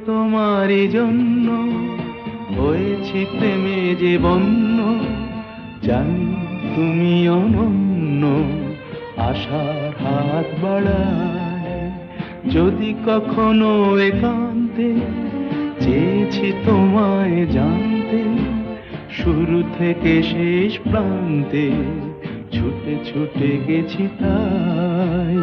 তোমারই জন্য হয়েছি প্রেমে যে বন্য, জানি তুমি অনন্য, আশার হাত বাড়ায়। যদি কখনো একান্তে চেয়েছি তোমায় জানতে, শুরু থেকে শেষ প্রান্তে ছুটে ছুটে গেছি তাই।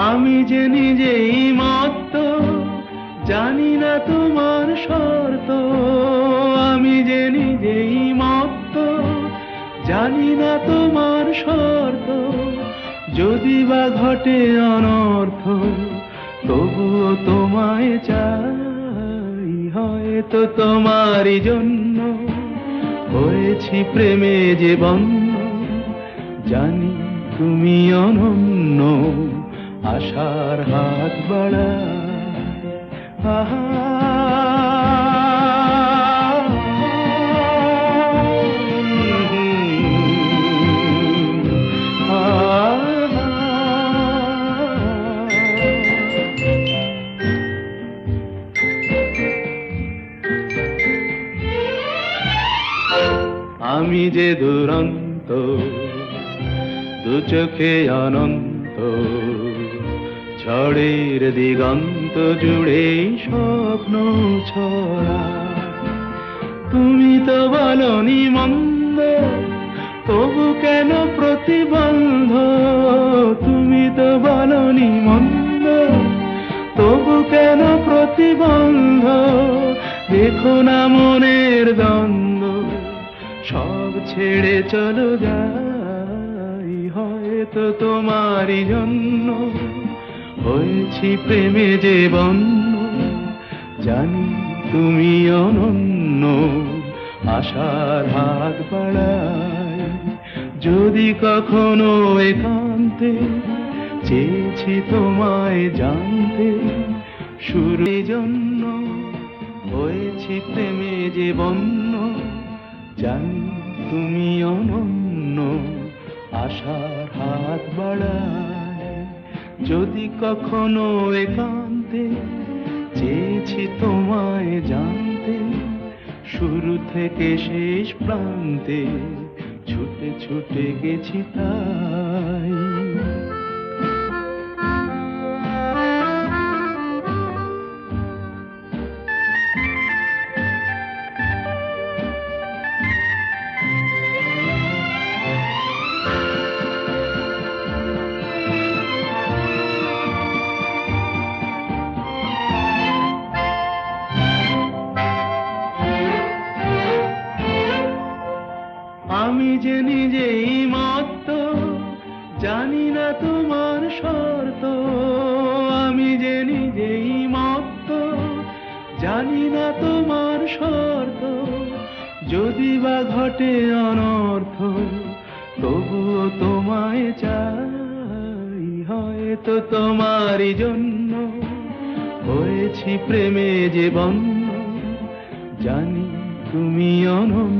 আমি যে নিজেই মত্ত, জানি না তোমার শর্ত। আমি যে নিজেই মত্ত, জানি না তোমার শর্ত। যদি বা ঘটে অনর্থ, তবুও তোমায় চাই। হয়তো তোমারই জন্য হয়েছি প্রেমে যে বন্য, জানি তুমি অনন্য, আশার হাত বাড়ায়। আহা আমি যে দুরন্ত, দু চোখে অনন্ত, ঝড়ের দিগন্ত জুড়ে স্বপ্ন ছড়া। তুমি তো বলনি মন্দ, তবু কেন প্রতিবন্ধ? তুমি তো বলনি মন্দ, তবু কেন প্রতিবন্ধ? দেখো না মনের দ্বন্দ্ব, সব ছেড়ে চলো যাই। হয়তো তোমারই জন্য হয়েছি প্রেমে যে বন্য, জানি তুমি অনন্য, আশার হাত বাড়ায়। যদি কখনো একান্তে চেয়েছি তোমায় জানতে, শুরু জন্য হয়েছি প্রেমে যে বন্য, জানি তুমি অনন্য, আশার হাত বাড়ায়। যদি কখনো একান্তে চেয়েছি তোমায় জানতে, শুরু থেকে শেষ প্রান্তে ছুটে ছুটে গেছি তাই। আমি যে নিজেই মত্ত, জানি না তোমার শর্ত। আমি যে নিজেই মত্ত, জানি না তোমার শর্ত। যদি বা ঘটে অনর্থ, তবুও তোমায় চাই। হয়তো তোমারই জন্য হয়েছি প্রেমে যে বন্য, জানি তুমি অনন্য,